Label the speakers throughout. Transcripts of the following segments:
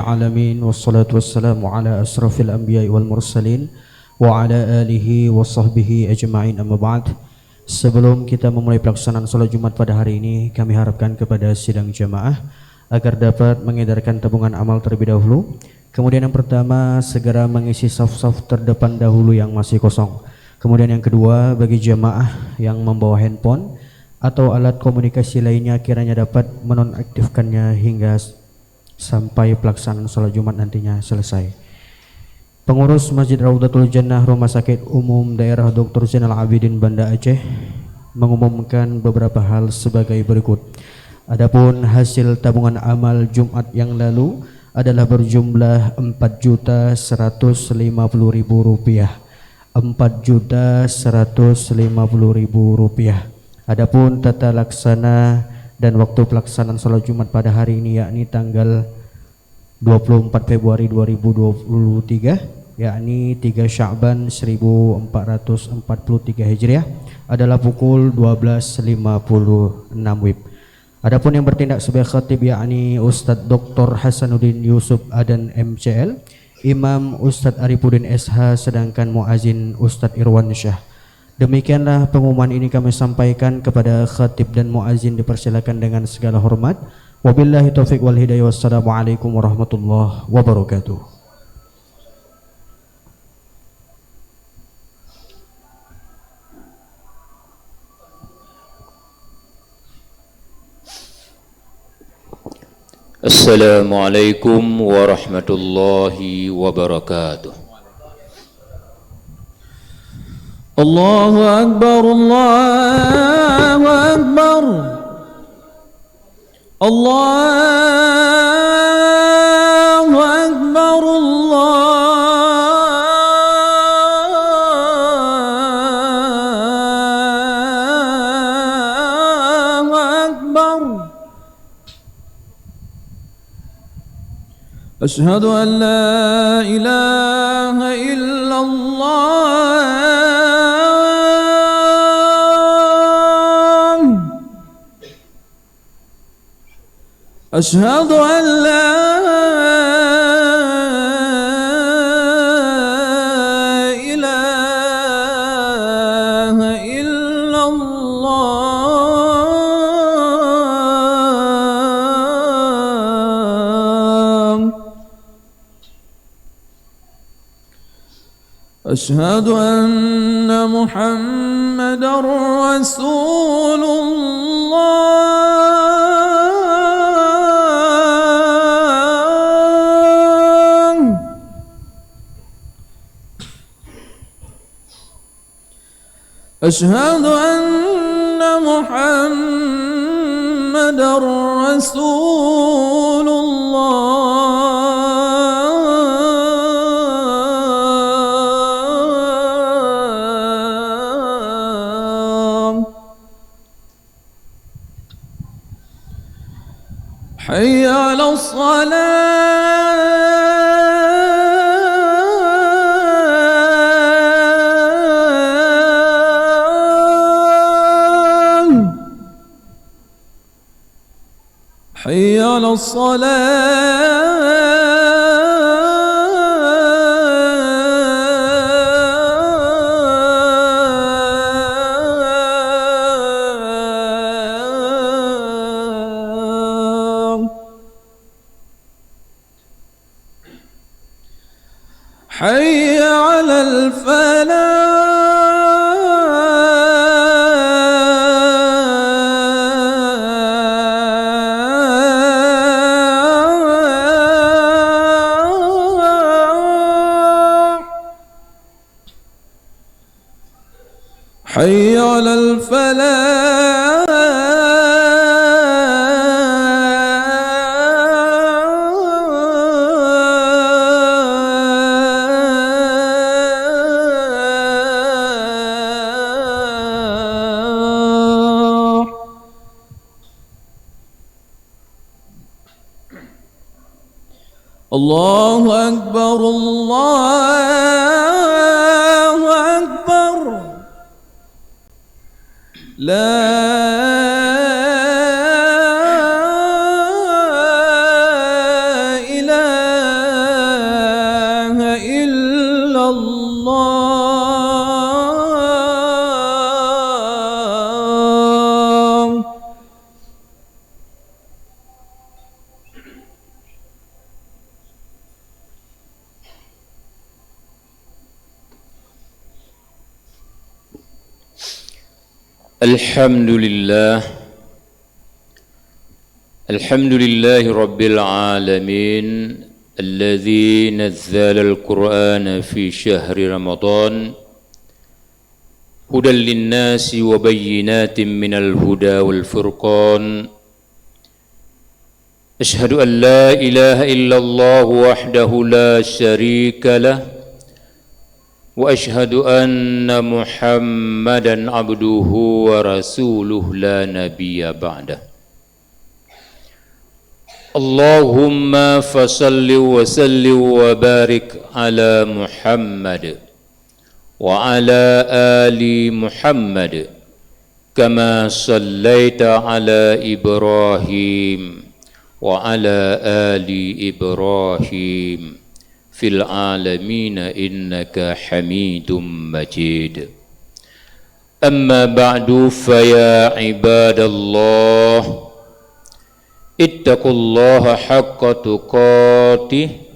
Speaker 1: Alamin wassalatu wassalamu ala asrafil anbiya'i wal mursalin wa ala alihi wa sahbihi ajma'in, amma ba'd. Sebelum kita memulai pelaksanaan salat Jumat pada hari ini, kami harapkan kepada sidang jamaah agar dapat mengedarkan tabungan amal terlebih dahulu. Kemudian yang pertama, segera mengisi saf-saf terdepan dahulu yang masih kosong. Kemudian yang kedua, bagi jamaah yang membawa handphone atau alat komunikasi lainnya, kiranya dapat menonaktifkannya hingga sampai pelaksanaan sholat Jumat nantinya selesai. Pengurus Masjid Raudatul Jannah Rumah Sakit Umum Daerah Dr. Zainal Abidin Banda Aceh mengumumkan beberapa hal sebagai berikut. Adapun hasil tabungan amal Jumat yang lalu adalah berjumlah Rp4.150.000, Rp4.150.000. Adapun tata laksana dan waktu pelaksanaan sholat Jumat pada hari ini, yakni tanggal 24 Februari 2023, yakni 3 Sya'ban 1443 Hijriah, adalah pukul 12.56 WIB. Adapun yang bertindak sebagai khatib, yakni Ustadz Dr. Hasanuddin Yusuf Adan MCL, Imam Ustadz Arifuddin SH, sedangkan muazin Ustadz Irwan Syah. Demikianlah pengumuman ini kami sampaikan kepada khatib dan muazin, dipersilakan dengan segala hormat. Wabillahi taufiq wal hidayah, wassalamualaikum warahmatullahi wabarakatuh.
Speaker 2: Assalamualaikum warahmatullahi wabarakatuh. Allahu Akbar, Allahu Akbar, Allahu Akbar, Allahu Akbar. Asyhadu an la ilaha illallah. أشهد أن لا إله إلا الله. أشهد أن محمدًا رسول الله. أشهد أن محمدًا رسول الله. حي على الصلاة. حي على الصلاة. حي على الفلاح. حي على الفلاح. الله أكبر، الله أكبر. لا إله
Speaker 3: Alhamdulillah Rabbil Alamin Alladhi nazzala al-Qur'ana fi syahri Ramadan Hudan linnasi wa bayyinatin minal huda wal furqan Ashhadu an la ilaha illallah wahdahu la syarika lah Wa ashhadu anna Muhammadan abduhu wa rasuluh la nabiyya ba'dah Allahumma fasalli wa salli wa barik ala Muhammad wa ala ali Muhammad kama sallaita ala Ibrahim wa ala ali Ibrahim fil alamin innaka Hamidum Majid. Amma ba'du fa ya ibadallah ittaqullaha haqqa tuqatih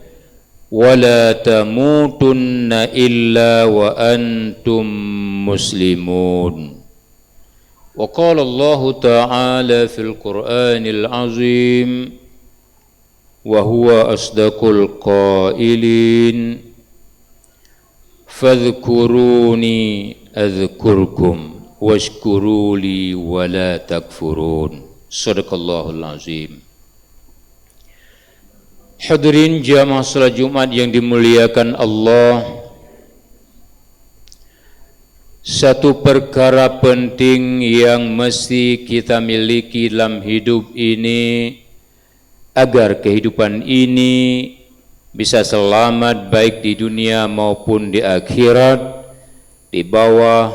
Speaker 3: wa la tamutunna illa wa antum muslimun. Wa qala Allah ta'ala fil Qur'anil azim wa huwa asdaqul qailin fadhkuruni adhkurkum washkuruli wa la takfurun. Sadaqallahul azim. Hadirin jamaah salat Jumat yang dimuliakan Allah, satu perkara penting yang mesti kita miliki dalam hidup ini agar kehidupan ini bisa selamat baik di dunia maupun di akhirat di bawah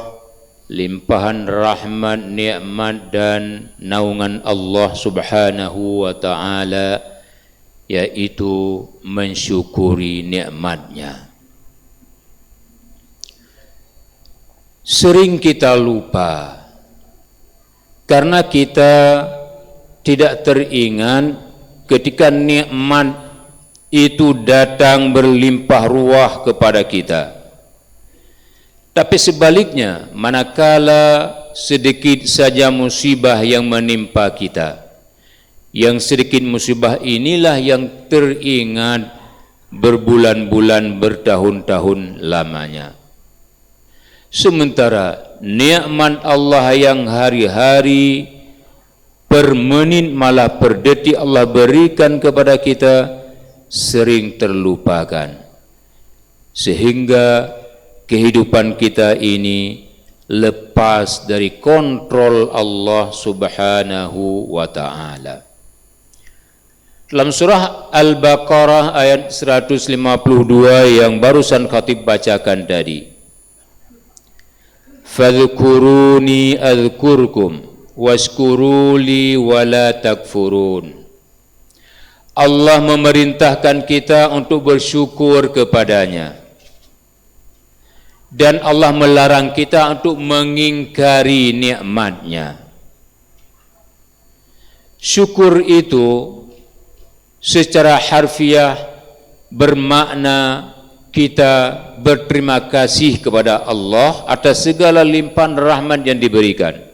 Speaker 3: limpahan rahmat, nikmat dan naungan Allah Subhanahu wa taala, yaitu mensyukuri nikmatnya. Sering kita lupa karena kita tidak teringat ketika nikmat itu datang berlimpah ruah kepada kita. Tapi sebaliknya, manakala sedikit saja musibah yang menimpa kita, yang sedikit musibah inilah yang teringat berbulan-bulan, bertahun-tahun lamanya. Sementara nikmat Allah yang hari-hari, per menit malah per detik Allah berikan kepada kita sering terlupakan, sehingga kehidupan kita ini lepas dari kontrol Allah Subhanahu wa ta'ala. Dalam surah Al-Baqarah ayat 152 yang barusan khatib bacakan tadi, fadhkuruni adhkurkum washkuruli wala takfurun. Allah memerintahkan kita untuk bersyukur kepadanya, dan Allah melarang kita untuk mengingkari nikmatnya. Syukur itu secara harfiah bermakna kita berterima kasih kepada Allah atas segala limpahan rahmat yang diberikan.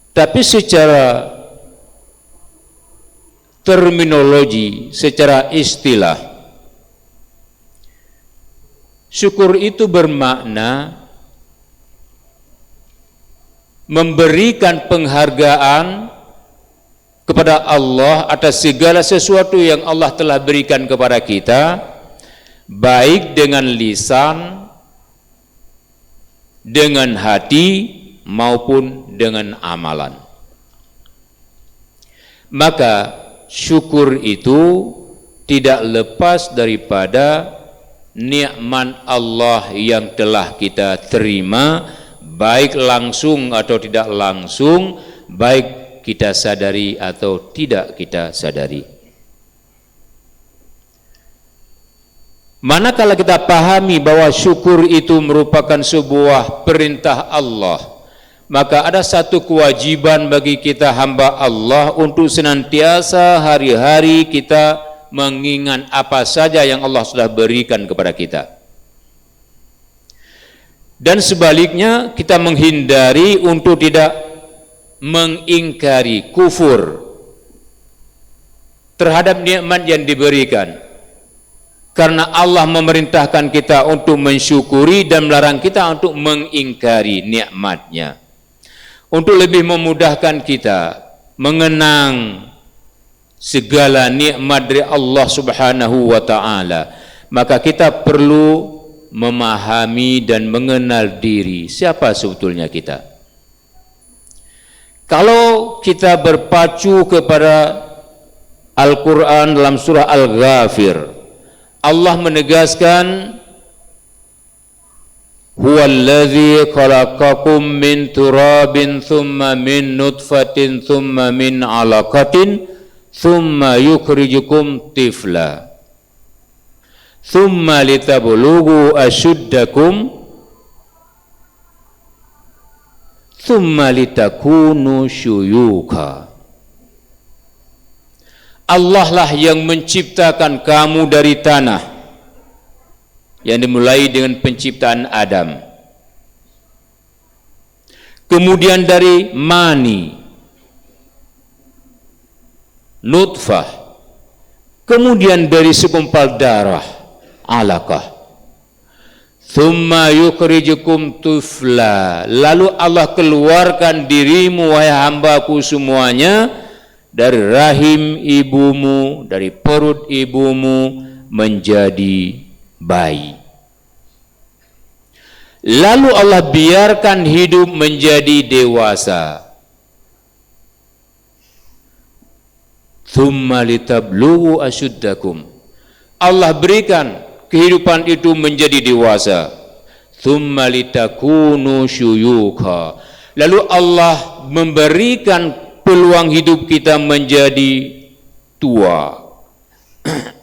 Speaker 3: Tapi secara terminologi, secara istilah, syukur itu bermakna memberikan penghargaan kepada Allah atas segala sesuatu yang Allah telah berikan kepada kita, baik dengan lisan, dengan hati, maupun dengan amalan. Maka syukur itu tidak lepas daripada nikmat Allah yang telah kita terima, baik langsung atau tidak langsung, baik kita sadari atau tidak kita sadari. Manakala kita pahami bahwa syukur itu merupakan sebuah perintah Allah, maka ada satu kewajiban bagi kita hamba Allah untuk senantiasa hari-hari kita mengingat apa saja yang Allah sudah berikan kepada kita. Dan sebaliknya kita menghindari untuk tidak mengingkari, kufur terhadap nikmat yang diberikan. Karena Allah memerintahkan kita untuk mensyukuri dan melarang kita untuk mengingkari nikmatnya. Untuk lebih memudahkan kita mengenang segala nikmat dari Allah Subhanahu wa taala, maka kita perlu memahami dan mengenal diri, siapa sebetulnya kita. Kalau kita berpacu kepada Al-Quran dalam surah Al-Ghafir, Allah menegaskan, huwallazi khalaqakum min turabin thumma min nutfatin thumma min alaqatin thumma yukhrijukum tifla thumma litablugu ashuddakum thumma litakunu syuyuka. Allah lah yang menciptakan kamu dari tanah, yang dimulai dengan penciptaan Adam, kemudian dari mani, nutfah, kemudian dari segumpal darah, alaqah, thumma yukhrijukum tufla, lalu Allah keluarkan dirimu wahai hambaku semuanya dari rahim ibumu, dari perut ibumu menjadi bayi. Lalu Allah biarkan hidup menjadi dewasa. Thumma litablughu ashuddakum, Allah berikan kehidupan itu menjadi dewasa. Thumma litakunu syuyukha, lalu Allah memberikan peluang hidup kita menjadi tua.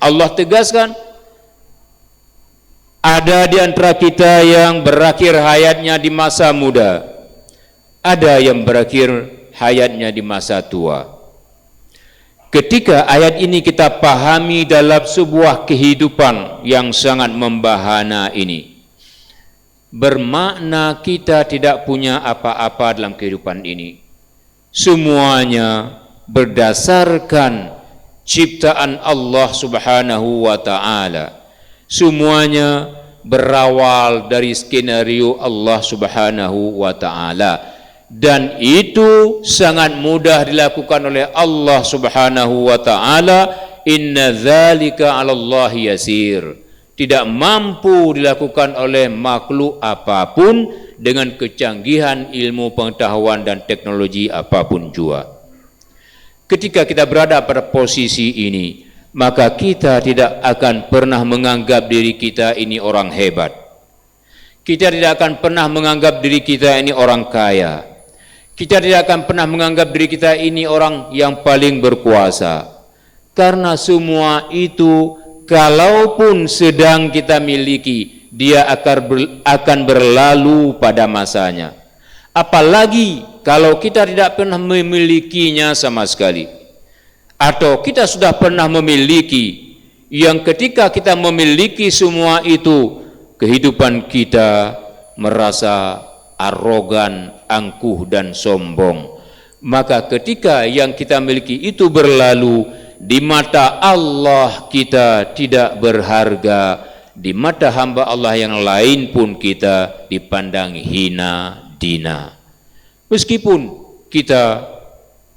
Speaker 3: Allah tegaskan, ada di antara kita yang berakhir hayatnya di masa muda, ada yang berakhir hayatnya di masa tua. Ketika ayat ini kita pahami dalam sebuah kehidupan yang sangat membahana ini, bermakna kita tidak punya apa-apa dalam kehidupan ini. Semuanya berdasarkan ciptaan Allah Subhanahu wa taala. Semuanya berawal dari skenario Allah Subhanahu wa taala, dan itu sangat mudah dilakukan oleh Allah Subhanahu wa taala. Inna dzalika 'alallahi yasir. Tidak mampu dilakukan oleh makhluk apapun dengan kecanggihan ilmu pengetahuan dan teknologi apapun juga. Ketika kita berada pada posisi ini, maka kita tidak akan pernah menganggap diri kita ini orang hebat. Kita tidak akan pernah menganggap diri kita ini orang kaya. Kita tidak akan pernah menganggap diri kita ini orang yang paling berkuasa. Karena semua itu kalaupun sedang kita miliki, dia akan berlalu pada masanya. Apalagi kalau kita tidak pernah memilikinya sama sekali, atau kita sudah pernah memiliki, yang ketika kita memiliki semua itu, kehidupan kita merasa arogan, angkuh dan sombong. Maka ketika yang kita miliki itu berlalu, di mata Allah kita tidak berharga, di mata hamba Allah yang lain pun kita dipandang hina dina. Meskipun kita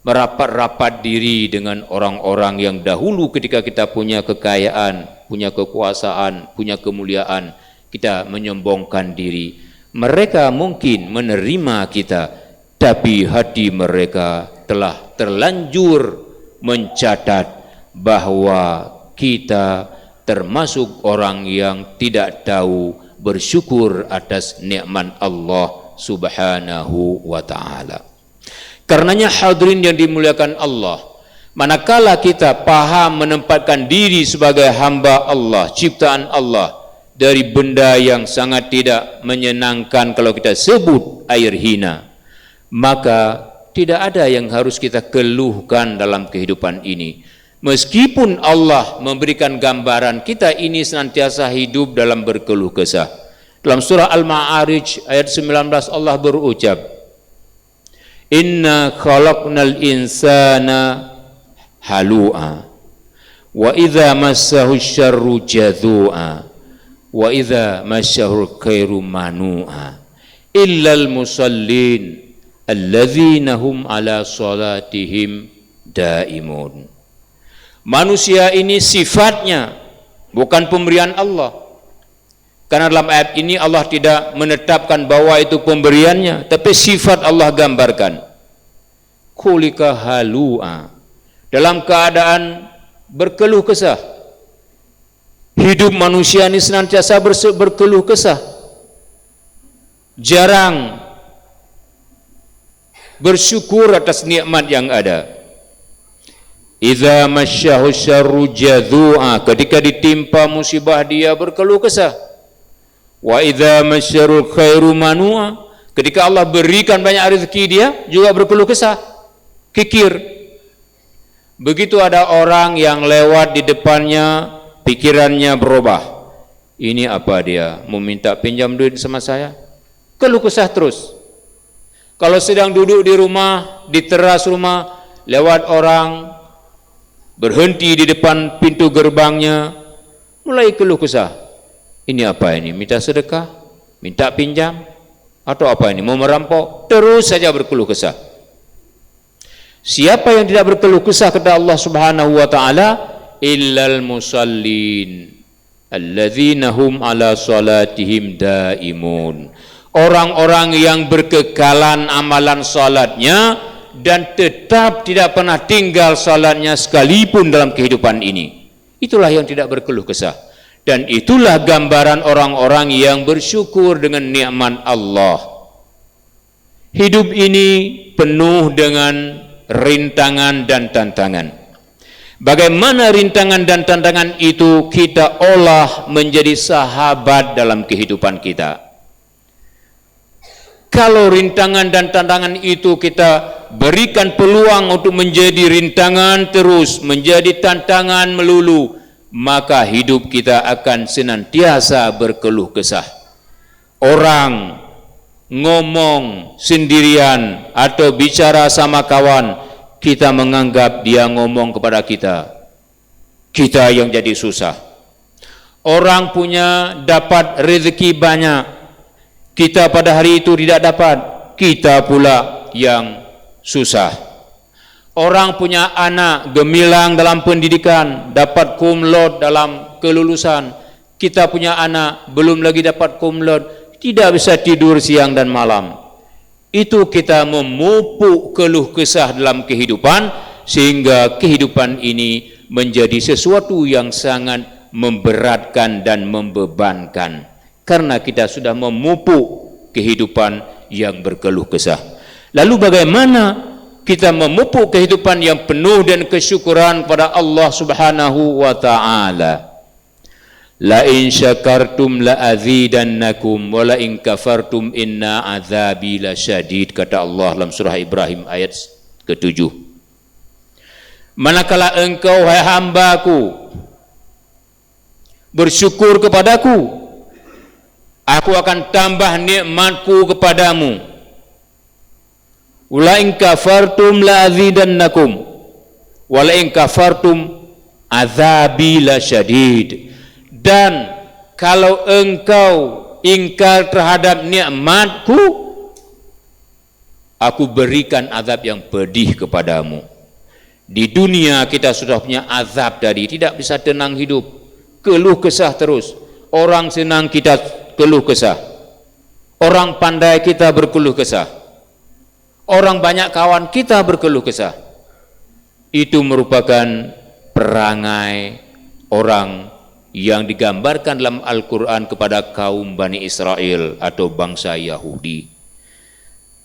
Speaker 3: merapat-rapat diri dengan orang-orang yang dahulu ketika kita punya kekayaan, punya kekuasaan, punya kemuliaan, kita menyombongkan diri. Mereka mungkin menerima kita, tapi hati mereka telah terlanjur mencatat bahwa kita termasuk orang yang tidak tahu bersyukur atas nikmat Allah Subhanahu wa taala. Karenanya hadirin yang dimuliakan Allah, manakala kita paham menempatkan diri sebagai hamba Allah, ciptaan Allah, dari benda yang sangat tidak menyenangkan kalau kita sebut air hina, maka tidak ada yang harus kita keluhkan dalam kehidupan ini. Meskipun Allah memberikan gambaran kita ini senantiasa hidup dalam berkeluh kesah, Dalam surah Al-Ma'arij ayat 19 Allah berucap, Inna khalaqnal insana halu'a wa idza massahu syarru jadhu'a wa idza massahu khairu manu'a illal musallin alladzina hum ala salatihim daimun. Manusia ini sifatnya, bukan pemberian Allah. Karena dalam ayat ini Allah tidak menetapkan bahwa itu pemberiannya, tapi sifat Allah gambarkan. Kulika halu'a, dalam keadaan berkeluh kesah. Hidup manusia ini senantiasa berkeluh kesah. Jarang bersyukur atas nikmat yang ada. Idza masyahu syarru jadhu'a, ketika ditimpa musibah dia berkeluh kesah. Wa idza masyarul khairu manu'a, ketika Allah berikan banyak rezeki dia juga berkeluh kesah, kikir. Begitu ada orang yang lewat di depannya, pikirannya berubah. Ini apa dia? Mau minta pinjam duit sama saya? Keluh kesah terus. Kalau sedang duduk di rumah, di teras rumah, lewat orang, berhenti di depan pintu gerbangnya, mulai keluh kesah. Ini apa ini? Minta sedekah? Minta pinjam? Atau apa ini? Mau merampok? Terus saja berkeluh kesah. Siapa yang tidak berkeluh kesah kepada Allah Subhanahu wa taala? Illal musallin alladzina hum ala salatihim daimun. Orang-orang yang berkekalan amalan salatnya dan tetap tidak pernah tinggal salatnya sekalipun dalam kehidupan ini. Itulah yang tidak berkeluh kesah. Dan itulah gambaran orang-orang yang bersyukur dengan nikmat Allah. Hidup ini penuh dengan rintangan dan tantangan. Bagaimana rintangan dan tantangan itu kita olah menjadi sahabat dalam kehidupan kita. Kalau rintangan dan tantangan itu kita berikan peluang untuk menjadi rintangan terus, menjadi tantangan melulu, maka hidup kita akan senantiasa berkeluh kesah. Orang ngomong sendirian atau bicara sama kawan, kita menganggap dia ngomong kepada kita. Kita yang jadi susah. Orang punya dapat rezeki banyak, kita pada hari itu tidak dapat, kita pula yang susah. Orang punya anak gemilang dalam pendidikan, dapat cum laude dalam kelulusan. Kita punya anak belum lagi dapat cum laude, tidak bisa tidur siang dan malam. Itu kita memupuk keluh kesah dalam kehidupan, sehingga kehidupan ini menjadi sesuatu yang sangat memberatkan dan membebankan. Karena kita sudah memupuk kehidupan yang berkeluh kesah. Lalu bagaimana kita memupuk kehidupan yang penuh dan kesyukuran kepada Allah Subhanahu wa taala? La in syakartum la azidannakum wa la in kafartum inna azabi lasyadid, kata Allah dalam surah Ibrahim ayat ke-7. Manakala engkau hai hambaku bersyukur kepadaku, aku akan tambah nikmatku kepadamu. Wa in kafartum la azidannakum wa la in kafartum azabi lasyadid. Dan kalau engkau ingkar terhadap nikmatku, aku berikan azab yang pedih kepadamu. Di dunia kita sudah punya azab tadi, tidak bisa tenang hidup, keluh kesah terus. Orang senang kita keluh kesah, orang pandai kita berkeluh kesah, orang banyak kawan kita berkeluh kesah. Itu merupakan perangai orang yang digambarkan dalam Al-Quran kepada kaum Bani Israel atau bangsa Yahudi.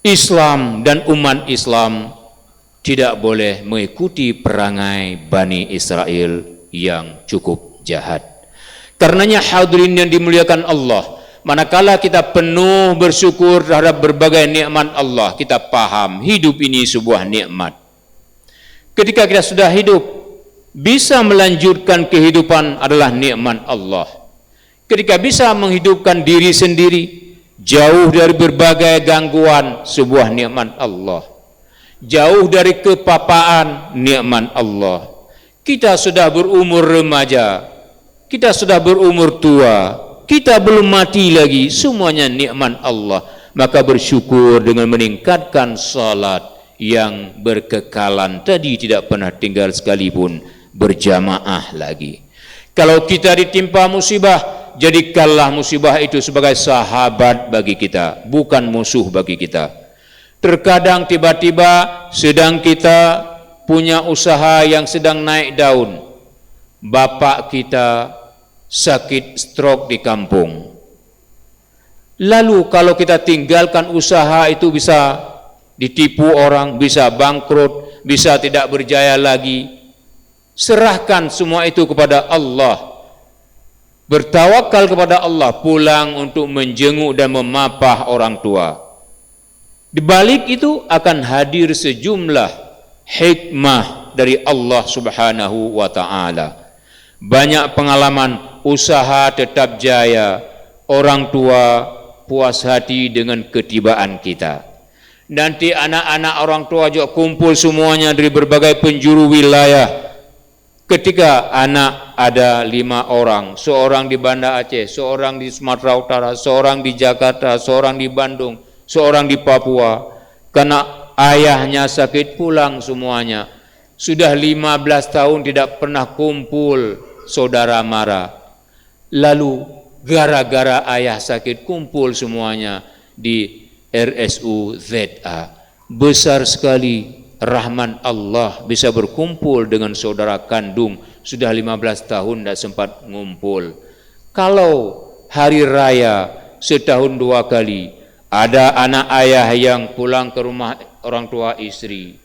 Speaker 3: Islam dan umat Islam tidak boleh mengikuti perangai Bani Israel yang cukup jahat. Karenanya hadirin yang dimuliakan Allah, manakala kita penuh bersyukur terhadap berbagai nikmat Allah, kita paham hidup ini sebuah nikmat. Ketika kita sudah hidup, bisa melanjutkan kehidupan adalah nikmat Allah. ketika bisa menghidupkan diri sendiri jauh dari berbagai gangguan, sebuah nikmat Allah. Jauh dari kepapaan, nikmat Allah. Kita sudah berumur remaja, kita sudah berumur tua, kita belum mati lagi, semuanya nikmat Allah. Maka bersyukur dengan meningkatkan salat yang berkekalan tadi, tidak pernah tinggal sekalipun berjamaah lagi. Kalau kita ditimpa musibah, jadikanlah musibah itu sebagai sahabat bagi kita, bukan musuh bagi kita. Terkadang tiba-tiba sedang kita punya usaha yang sedang naik daun, bapak kita sakit stroke di kampung. Lalu kalau kita tinggalkan usaha itu, bisa ditipu orang, bisa bangkrut, bisa tidak berjaya lagi. Serahkan semua itu kepada Allah. Bertawakal kepada Allah, pulang untuk menjenguk dan memapah orang tua. Di balik itu akan hadir sejumlah hikmah dari Allah Subhanahu wa ta'ala. Banyak pengalaman usaha tetap jaya, orang tua puas hati dengan ketibaan kita. Nanti anak-anak orang tua juga kumpul semuanya dari berbagai penjuru wilayah. Ketika anak ada 5 orang, seorang di Banda Aceh, seorang di Sumatera Utara, seorang di Jakarta, seorang di Bandung, seorang di Papua, karena ayahnya sakit, pulang semuanya. Sudah 15 tahun tidak pernah kumpul, saudara marah. Lalu gara-gara ayah sakit kumpul semuanya di RSU ZA. Besar sekali rahman Allah bisa berkumpul dengan saudara kandung. Sudah 15 tahun tidak sempat ngumpul. Kalau hari raya setahun 2 kali, ada anak ayah yang pulang ke rumah orang tua istri,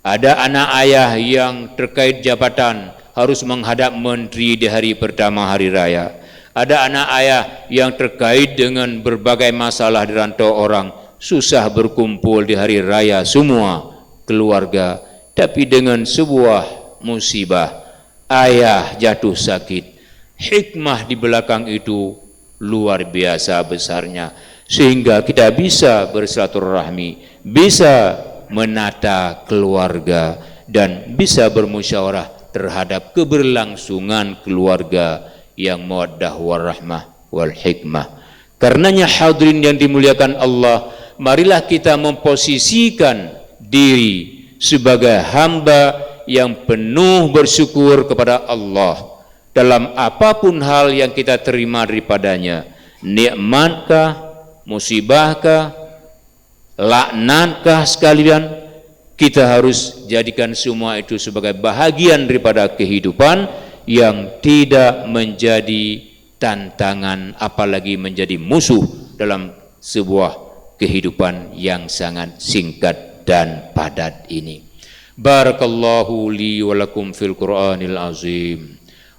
Speaker 3: ada anak ayah yang terkait jabatan harus menghadap menteri di hari pertama hari raya, ada anak ayah yang terkait dengan berbagai masalah di rantau orang, susah berkumpul di hari raya semua keluarga. Tapi dengan sebuah musibah, ayah jatuh sakit, hikmah di belakang itu luar biasa besarnya, sehingga kita bisa bersilaturahmi, bisa menata keluarga, dan bisa bermusyawarah terhadap keberlangsungan keluarga yang mawaddah warahmah wal hikmah. Karenanya hadirin yang dimuliakan Allah, marilah kita memposisikan diri sebagai hamba yang penuh bersyukur kepada Allah dalam apapun hal yang kita terima daripadanya. Nikmatkah, musibahkah, laknatkah sekalian, kita harus jadikan semua itu sebagai bahagian daripada kehidupan yang tidak menjadi tantangan, apalagi menjadi musuh dalam sebuah kehidupan yang sangat singkat dan padat ini. Barakallahu li wa lakum fil Qur'anil azim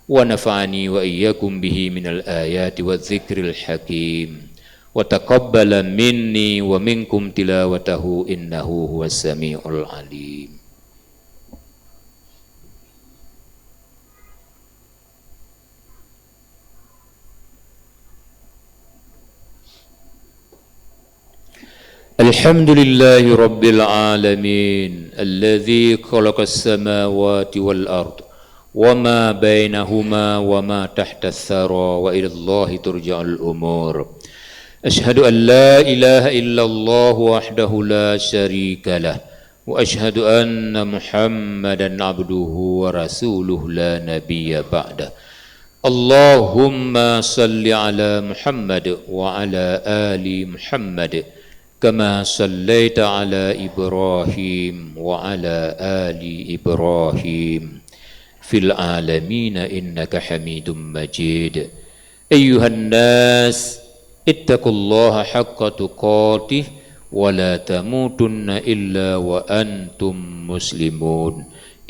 Speaker 3: wa nafa'ani wa iyyakum bihi minal ayati wa dzikril hakim wa taqabbala minni wa minkum tilawatahu innahu huwas samiul alim. الحمد لله رب العالمين الذي خلق السماوات والأرض وما بينهما وما تحت الثرى وإلى الله ترجع الأمور. أشهد أن لا إله إلا الله وحده لا شريك له وأشهد أن محمدا عبده ورسوله لا نبي بعده. اللهم صل على محمد وعلى آل محمد كما صليت على إبراهيم وعلى آل إبراهيم في العالمين إنك حميد مجيد. أيها الناس اتقوا الله حق تقاته ولا تموتن إلا وأنتم مسلمون.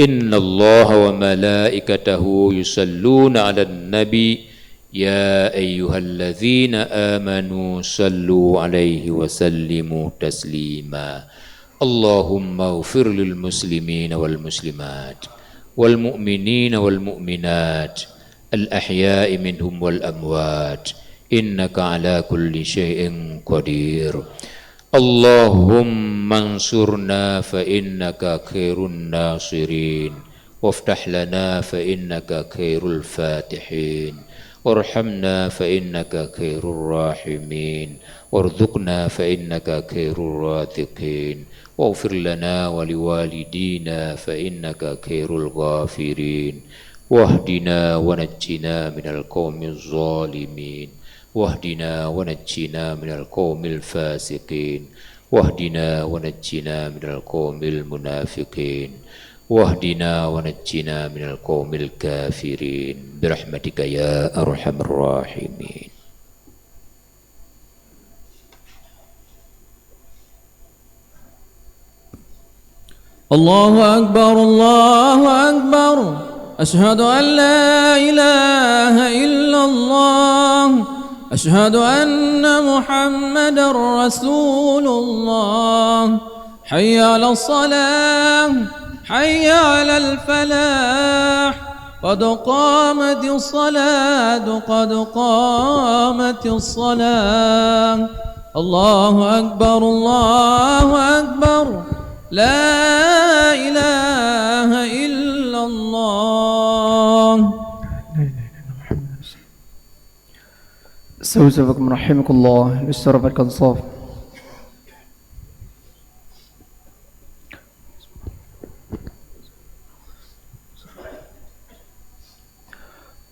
Speaker 3: إن الله وملائكته يصلون على النبي يا أيها الذين آمنوا صلوا عليه وسلموا تسليما. اللهم اغفر للمسلمين والمسلمات والمؤمنين والمؤمنات الأحياء منهم والأموات إنك على كل شيء قدير اللهم انصرنا فإنك خير الناصرين وافتح لنا فإنك خير الفاتحين وارحمنا فإنك خير الراحمين وارزقنا فإنك خير الرازقين واغفر لنا ولوالدينا فإنك خير الغافرين واهدنا ونجنا من القوم الظالمين واهدنا ونجنا من القوم الفاسقين واهدنا ونجنا من القوم المنافقين واهدنا ونجنا من القوم الكافرين برحمتك يا أرحم الراحمين.
Speaker 2: الله أكبر الله أكبر أشهد أن لا إله إلا الله أشهد أن محمد رسول الله حي على الصلاة حي على الفلاح قد قامت الصلاة قد قامت الصلاة الله أكبر الله أكبر لا إله إلا الله.
Speaker 4: Assalamualaikum warahmatullahi wabarakatuh.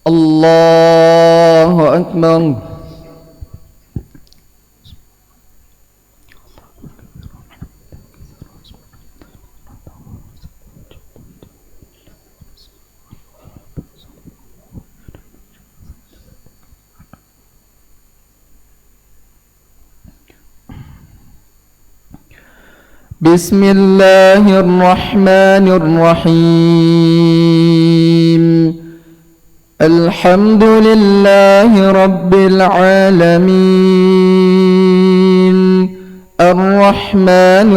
Speaker 4: Allahu Akbar. بسم الله الرحمن الرحيم الحمد لله رب العالمين الرحمن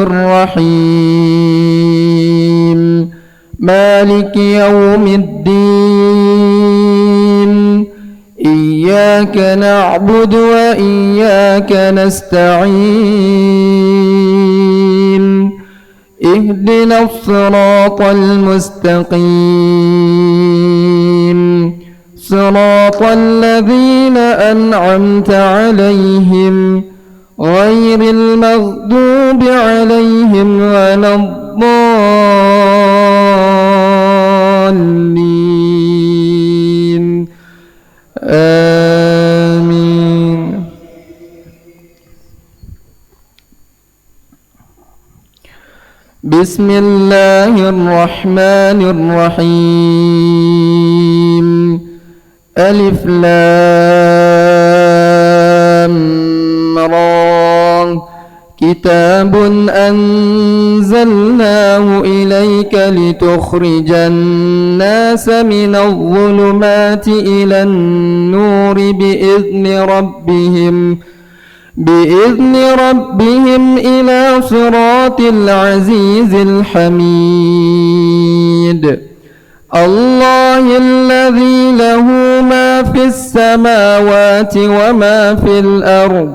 Speaker 4: الرحيم مالك يوم الدين إياك نعبد وإياك نستعين اهدنا الصراط المستقيم صراط الذين أنعمت عليهم غير المغضوب عليهم ولا الضالين آمين. بسم الله الرحمن الرحيم ألف لام را كتاب أنزلناه إليك لتخرج الناس من الظلمات إلى النور بإذن ربهم إلى صراط العزيز الحميد الله الذي له ما في السماوات وما في الأرض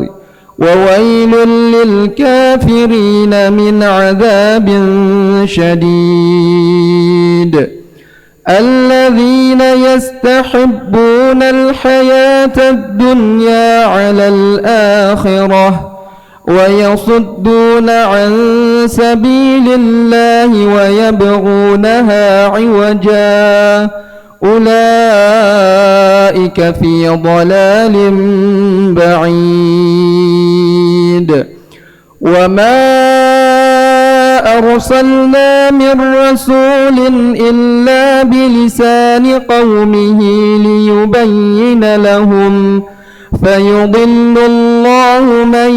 Speaker 4: وويل للكافرين من عذاب شديد الذين يستحبون الحياة الدنيا على الآخرة ويصدون عن سبيل الله ويبغونها عوجا أولئك في ضلال بعيد وما أرسلنا من رسول إلا بلسان قومه ليبين لهم فيضل الله من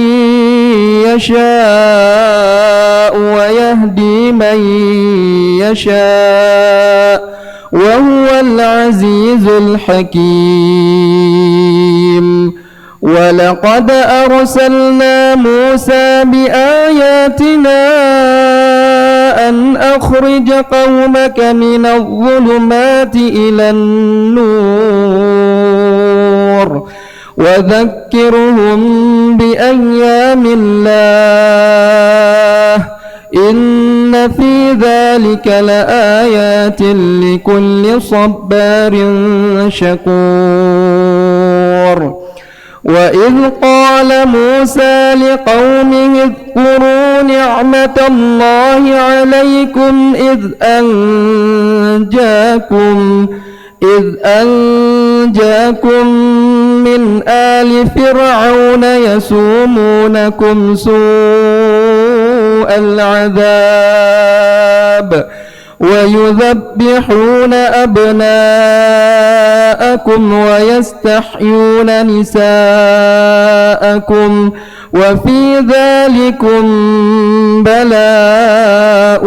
Speaker 4: يشاء ويهدي من يشاء وهو العزيز الحكيم ولقد أرسلنا موسى بآياتنا أن أخرج قومك من الظلمات إلى النور وذكرهم بأيام الله إن في ذلك لآيات لكل صبار شكور. وإذ قال موسى لقومه اذكروا نعمة الله عليكم إذ أنجاكم من آل فرعون يسومونكم سوء العذاب ويذبحون أبناءكم ويستحيون نساءكم وفي ذلكم بلاء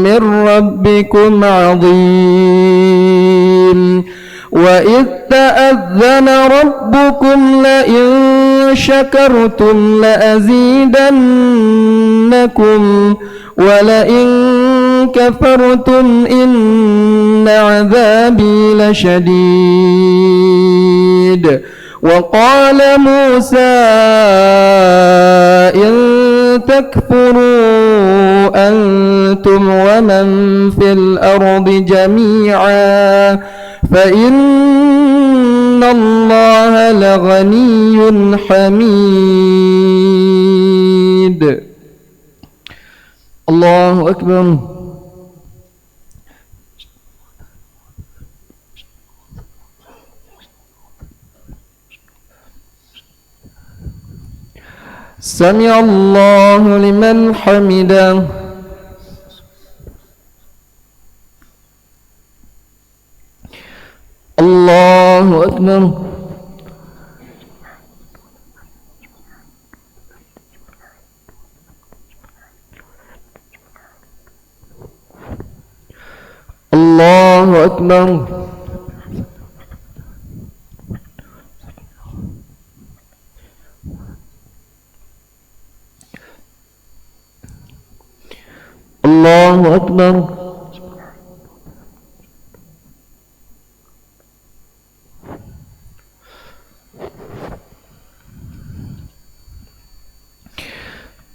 Speaker 4: من ربكم عظيم. وإذ تأذن ربكم لئن شكرتم لأزيدنكم ولئن كفرتم إن عذابي لشديد. وقال موسى إن تكفروا أنتم ومن في الأرض جميعا فإن الله لغني حميد. الله أكبر. سمع الله لمن حمده. الله أكبر. الله أكبر. الله أكبر.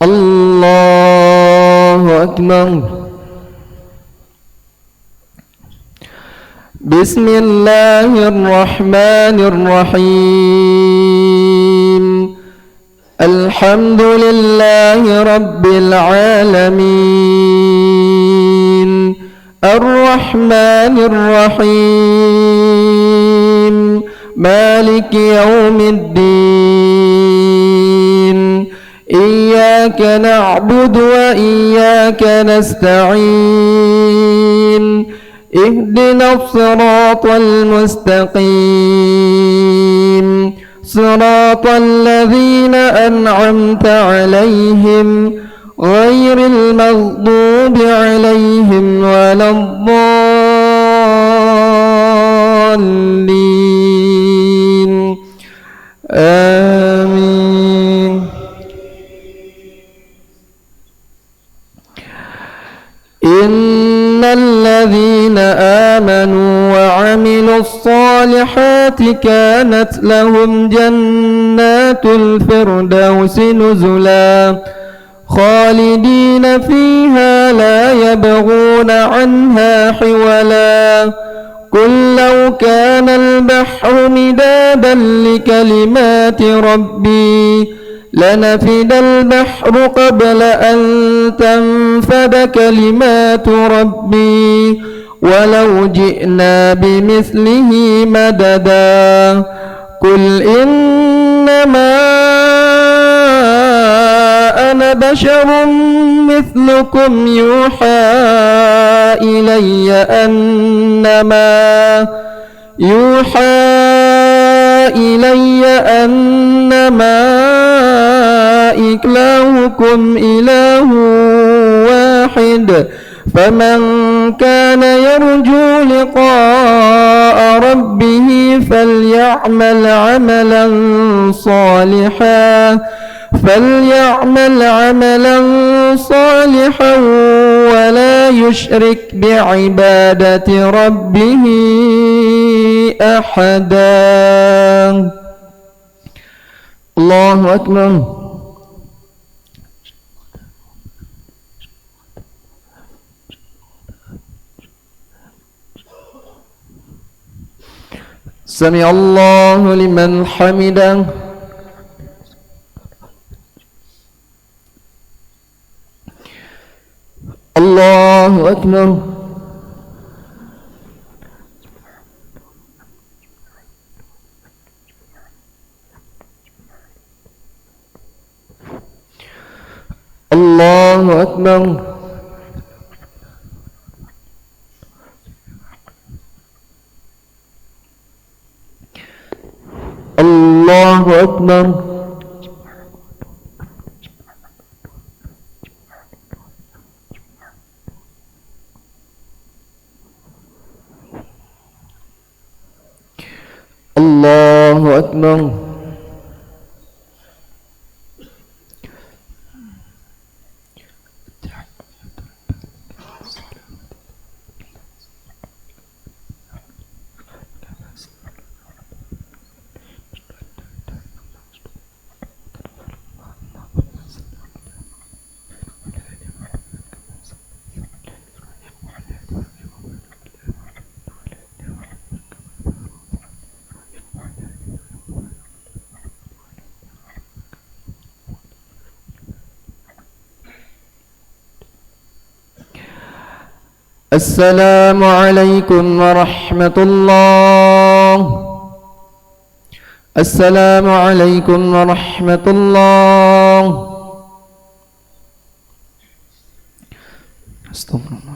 Speaker 4: الله أكبر. بسم الله الرحمن الرحيم. الحمد لله رب العالمين الرحمن الرحيم مالك يوم الدين إياك نعبد وإياك نستعين اهدنا الصراط المستقيم صراط الذين أنعمت عليهم غير المغضوب عليهم ولا الضالين آمين. إن الذين آمنوا وعملوا الصالحات كانت لهم جنات الفردوس نزلا خالدين فيها لا يبغون عنها حولا. قل لو كان البحر مدادا لكلمات ربي لنفد البحر قبل أن تنفد كلمات ربي ولو جئنا بمثله مددا. قل إنما أنا بشر مثلكم يوحى إلي أنما إلهكم إله واحد فمن كان يرجو لقاء ربه فليعمل عملا صالحا ولا يشرك بعبادة ربه أحدا. الله أكبر. سمع الله لمن حمده. الله أكبر. الله أكبر. الله أكبر. الله أكبر. السلام عليكم ورحمة الله. السلام عليكم ورحمة الله. استغفر الله.